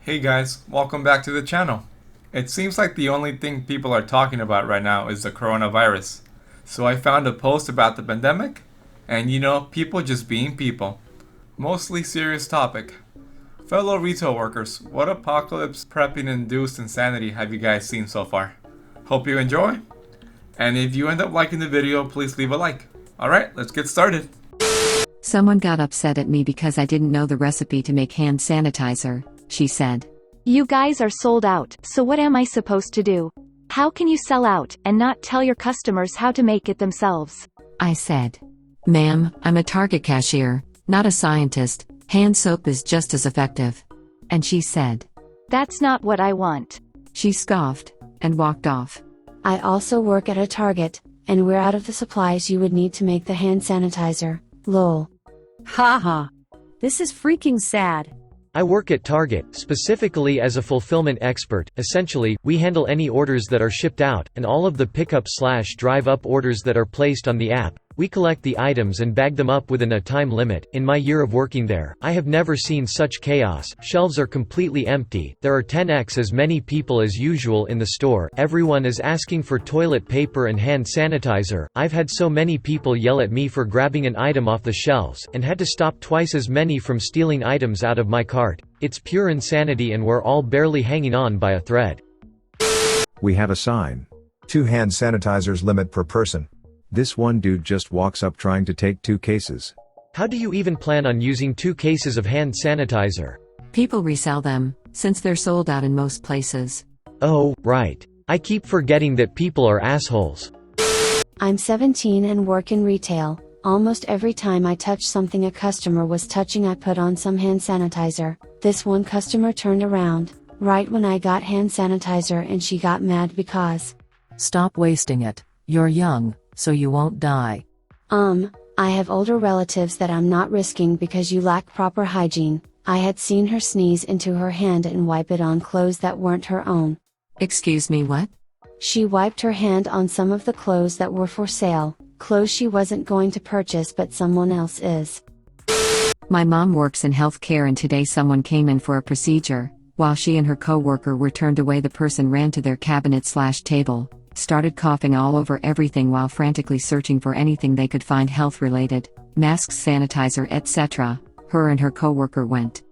Hey guys, welcome back to the channel. It seems like the only thing people are talking about right now is the coronavirus. So I found a post about the pandemic, and people just being people. Mostly serious topic. Fellow retail workers, what apocalypse prepping induced insanity have you guys seen so far? Hope you enjoy. And if you end up liking the video, please leave a like. Alright, let's get started. Someone got upset at me because I didn't know the recipe to make hand sanitizer, she said. You guys are sold out, so what am I supposed to do? How can you sell out and not tell your customers how to make it themselves? I said. Ma'am, I'm a Target cashier, not a scientist. Hand soap is just as effective. And she said. That's not what I want. She scoffed and walked off. I also work at a Target, and we're out of the supplies you would need to make the hand sanitizer. Lol. Haha. This is freaking sad. I work at Target, specifically as a fulfillment expert. Essentially, we handle any orders that are shipped out, and all of the pickup/drive-up orders that are placed on the app. We collect the items and bag them up within a time limit. In my year of working there, I have never seen such chaos. Shelves are completely empty, there are 10x as many people as usual in the store, everyone is asking for toilet paper and hand sanitizer. I've had so many people yell at me for grabbing an item off the shelves, and had to stop twice as many from stealing items out of my cart. It's pure insanity and we're all barely hanging on by a thread. We have a sign. 2 hand sanitizers limit per person. This one dude just walks up trying to take 2 cases. How do you even plan on using 2 cases of hand sanitizer? People resell them, since they're sold out in most places. Oh, right. I keep forgetting that people are assholes. I'm 17 and work in retail. Almost every time I touch something a customer was touching, I put on some hand sanitizer. This one customer turned around, right when I got hand sanitizer, and she got mad because. Stop wasting it. You're young, so you won't die. I have older relatives that I'm not risking because you lack proper hygiene. I had seen her sneeze into her hand and wipe it on clothes that weren't her own. Excuse me, what? She wiped her hand on some of the clothes that were for sale, clothes she wasn't going to purchase but someone else is. My mom works in healthcare, and today someone came in for a procedure. While she and her coworker were turned away, the person ran to their cabinet/table, started coughing all over everything while frantically searching for anything they could find health-related, masks, sanitizer, etc. Her and her coworker went,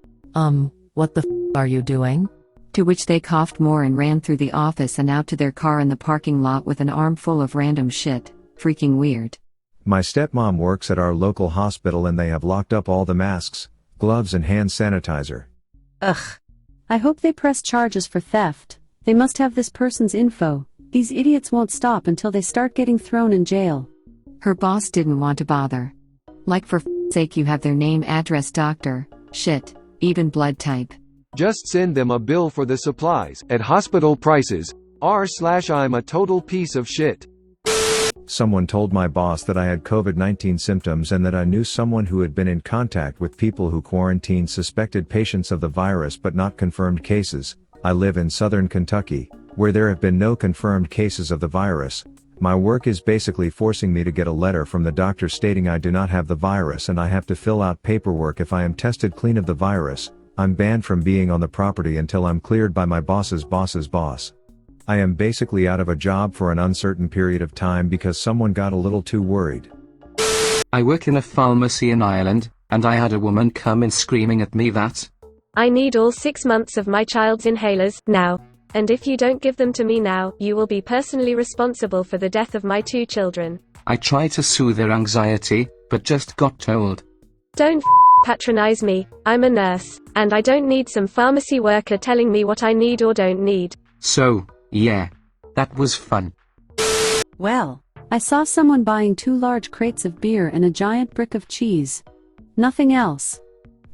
What the are you doing? To which they coughed more and ran through the office and out to their car in the parking lot with an armful of random shit. Freaking weird. My stepmom works at our local hospital and they have locked up all the masks, gloves and hand sanitizer. Ugh. I hope they press charges for theft. They must have this person's info. These idiots won't stop until they start getting thrown in jail. Her boss didn't want to bother. Like, for sake, you have their name, address, doctor, shit, even blood type. Just send them a bill for the supplies, at hospital prices, r/I'm a total piece of shit. Someone told my boss that I had COVID-19 symptoms and that I knew someone who had been in contact with people who quarantined suspected patients of the virus but not confirmed cases. I live in southern Kentucky, where there have been no confirmed cases of the virus. My work is basically forcing me to get a letter from the doctor stating I do not have the virus, and I have to fill out paperwork if I am tested clean of the virus. I'm banned from being on the property until I'm cleared by my boss's boss's boss. I am basically out of a job for an uncertain period of time because someone got a little too worried. I work in a pharmacy in Ireland, and I had a woman come in screaming at me that I need all 6 months of my child's inhalers, now. And if you don't give them to me now, you will be personally responsible for the death of my 2 children. I tried to soothe their anxiety, but just got told. Don't patronize me, I'm a nurse, and I don't need some pharmacy worker telling me what I need or don't need. So, yeah. That was fun. Well, I saw someone buying 2 large crates of beer and a giant brick of cheese. Nothing else.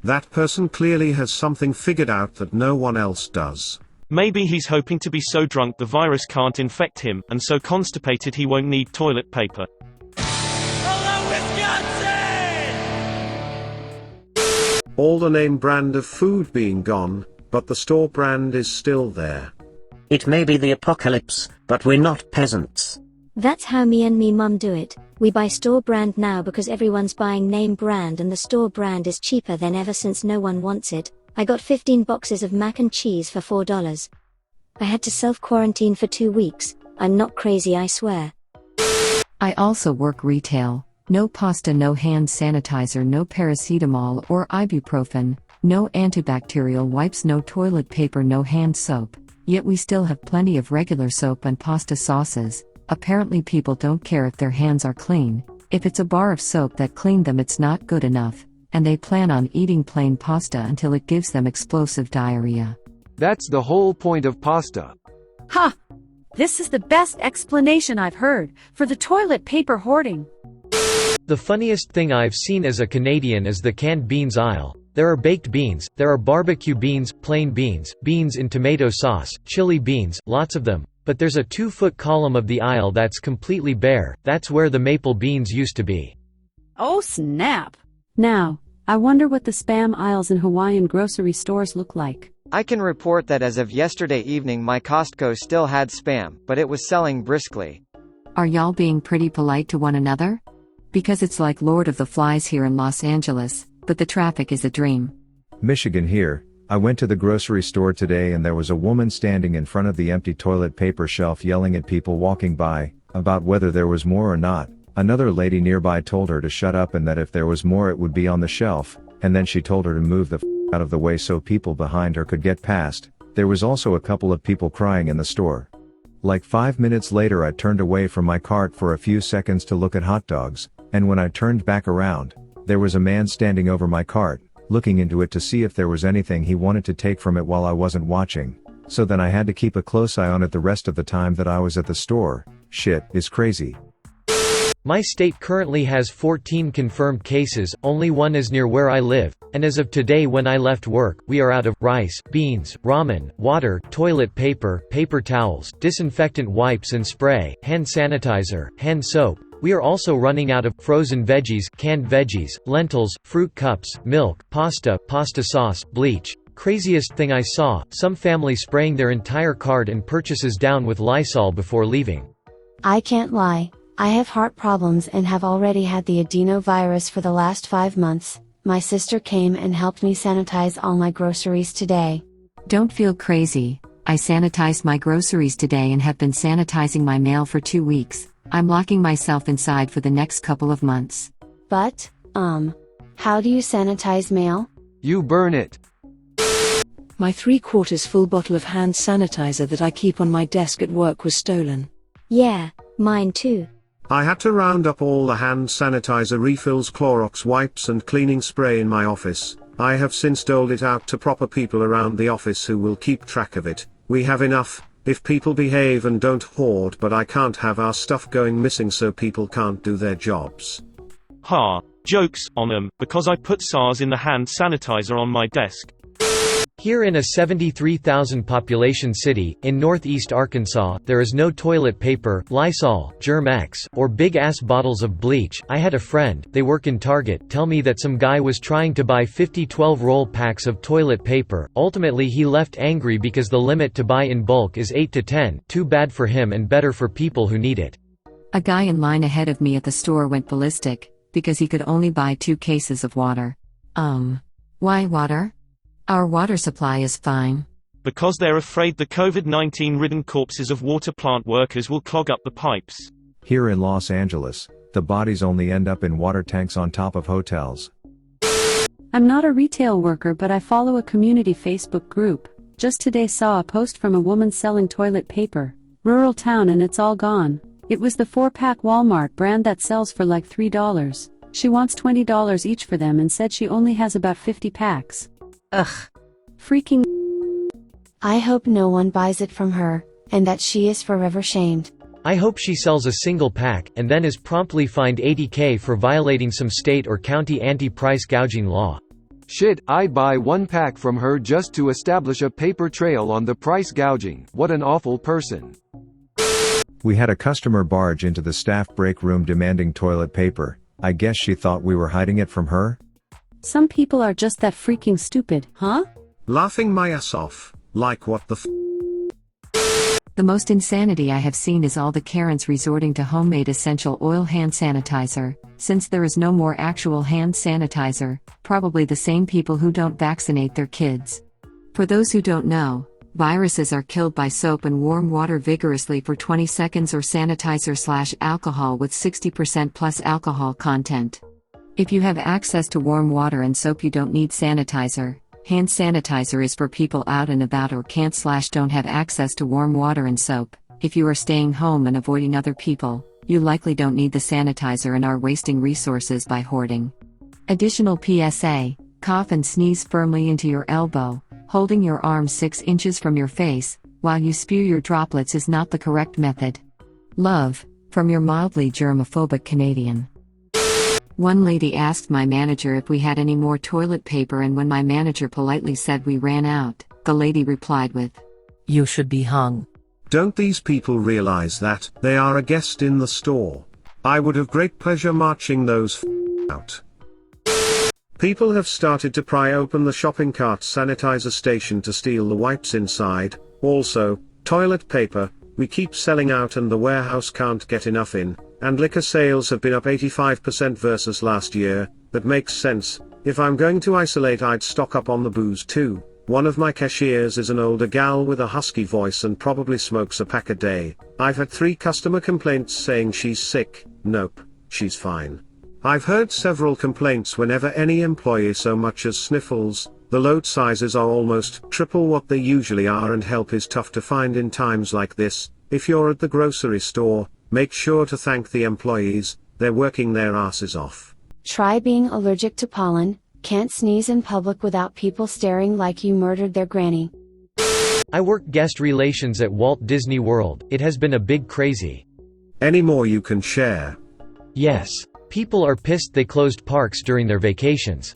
That person clearly has something figured out that no one else does. Maybe he's hoping to be so drunk the virus can't infect him, and so constipated he won't need toilet paper. All the name brand of food being gone, but the store brand is still there. It may be the apocalypse, but we're not peasants. That's how me and me mum do it. We buy store brand now because everyone's buying name brand and the store brand is cheaper than ever since no one wants it. I got 15 boxes of mac and cheese for $4. I had to self-quarantine for 2 weeks. I'm not crazy, I swear. I also work retail. No pasta, no hand sanitizer, no paracetamol or ibuprofen, no antibacterial wipes, no toilet paper, no hand soap. Yet we still have plenty of regular soap and pasta sauces. Apparently people don't care if their hands are clean. If it's a bar of soap that cleaned them, it's not good enough, and they plan on eating plain pasta until it gives them explosive diarrhea. That's the whole point of pasta. Ha! This is the best explanation I've heard for the toilet paper hoarding. The funniest thing I've seen as a Canadian is the canned beans aisle. There are baked beans, there are barbecue beans, plain beans, beans in tomato sauce, chili beans, lots of them. But there's a 2-foot column of the aisle that's completely bare. That's where the maple beans used to be. Oh snap! Now, I wonder what the spam aisles in Hawaiian grocery stores look like. I can report that as of yesterday evening my Costco still had spam, but it was selling briskly. Are y'all being pretty polite to one another? Because it's like Lord of the Flies here in Los Angeles, but the traffic is a dream. Michigan here. I went to the grocery store today and there was a woman standing in front of the empty toilet paper shelf yelling at people walking by, about whether there was more or not. Another lady nearby told her to shut up and that if there was more it would be on the shelf, and then she told her to move the out of the way so people behind her could get past. There was also a couple of people crying in the store. Like 5 minutes later I turned away from my cart for a few seconds to look at hot dogs, and when I turned back around, there was a man standing over my cart, looking into it to see if there was anything he wanted to take from it while I wasn't watching. So then I had to keep a close eye on it the rest of the time that I was at the store. Shit is crazy. My state currently has 14 confirmed cases, only one is near where I live, and as of today when I left work, we are out of rice, beans, ramen, water, toilet paper, paper towels, disinfectant wipes and spray, hand sanitizer, hand soap. We are also running out of frozen veggies, canned veggies, lentils, fruit cups, milk, pasta, pasta sauce, bleach. Craziest thing I saw, some family spraying their entire cart and purchases down with Lysol before leaving. I can't lie. I have heart problems and have already had the adenovirus for the last 5 months. My sister came and helped me sanitize all my groceries today. Don't feel crazy. I sanitized my groceries today and have been sanitizing my mail for 2 weeks. I'm locking myself inside for the next couple of months. But, how do you sanitize mail? You burn it. My 3/4 full bottle of hand sanitizer that I keep on my desk at work was stolen. Yeah, mine too. I had to round up all the hand sanitizer refills, Clorox wipes and cleaning spray in my office. I have since doled it out to proper people around the office who will keep track of it. We have enough, if people behave and don't hoard, but I can't have our stuff going missing so people can't do their jobs. Ha. Jokes on them, because I put SARS in the hand sanitizer on my desk. Here in a 73,000 population city, in northeast Arkansas, there is no toilet paper, Lysol, Germ-X, or big-ass bottles of bleach. I had a friend, they work in Target, tell me that some guy was trying to buy 50 12-roll packs of toilet paper. Ultimately he left angry because the limit to buy in bulk is 8 to 10, too bad for him and better for people who need it. A guy in line ahead of me at the store went ballistic, because he could only buy 2 cases of water. Why water? Our water supply is fine. Because they're afraid the COVID-19 ridden corpses of water plant workers will clog up the pipes. Here in Los Angeles, the bodies only end up in water tanks on top of hotels. I'm not a retail worker, but I follow a community Facebook group. Just today saw a post from a woman selling toilet paper. Rural town and it's all gone. It was the 4-pack Walmart brand that sells for like $3. She wants $20 each for them and said she only has about 50 packs. Ugh. Freaking. I hope no one buys it from her, and that she is forever shamed. I hope she sells a single pack, and then is promptly fined $80,000 for violating some state or county anti-price gouging law. Shit, I'd buy 1 pack from her just to establish a paper trail on the price gouging. What an awful person. We had a customer barge into the staff break room demanding toilet paper. I guess she thought we were hiding it from her? Some people are just that freaking stupid, huh? Laughing my ass off, like what the The most insanity I have seen is all the Karens resorting to homemade essential oil hand sanitizer, since there is no more actual hand sanitizer, probably the same people who don't vaccinate their kids. For those who don't know, viruses are killed by soap and warm water vigorously for 20 seconds or sanitizer/alcohol with 60% plus alcohol content. If you have access to warm water and soap, you don't need sanitizer. Hand sanitizer is for people out and about or can't/don't have access to warm water and soap. If you are staying home and avoiding other people, you likely don't need the sanitizer and are wasting resources by hoarding. Additional PSA: cough and sneeze firmly into your elbow, holding your arm 6 inches from your face, while you spew your droplets is not the correct method. Love, from your mildly germophobic Canadian. One lady asked my manager if we had any more toilet paper, and when my manager politely said we ran out, the lady replied with, "You should be hung." Don't these people realize that they are a guest in the store? I would have great pleasure marching those out. People have started to pry open the shopping cart sanitizer station to steal the wipes inside. Also, toilet paper, we keep selling out and the warehouse can't get enough in. And liquor sales have been up 85% versus last year. That makes sense. If I'm going to isolate, I'd stock up on the booze too. One of my cashiers is an older gal with a husky voice and probably smokes a pack a day. I've had 3 customer complaints saying she's sick. Nope, she's fine. I've heard several complaints whenever any employee so much as sniffles. The load sizes are almost triple what they usually are, and help is tough to find in times like this. If you're at the grocery store, make sure to thank the employees, they're working their asses off. Try being allergic to pollen. Can't sneeze in public without people staring like you murdered their granny. I work guest relations at Walt Disney World. It has been a big crazy. Any more you can share? Yes. People are pissed they closed parks during their vacations.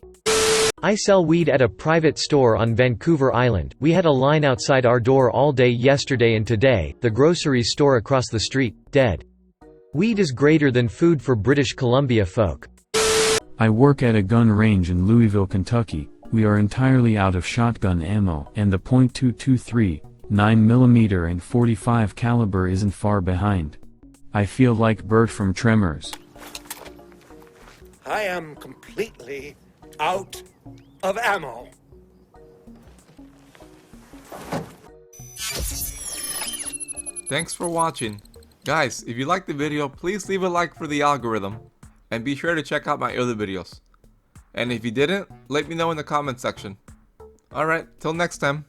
I sell weed at a private store on Vancouver Island. We had a line outside our door all day yesterday and today. The grocery store across the street, dead. Weed is greater than food for British Columbia folk. I work at a gun range in Louisville, Kentucky. We are entirely out of shotgun ammo, and the .223, 9mm and .45 caliber isn't far behind. I feel like Bert from Tremors. I am completely out of ammo. Thanks for watching. Guys, if you liked the video, please leave a like for the algorithm. And be sure to check out my other videos. And if you didn't, let me know in the comment section. Alright, till next time.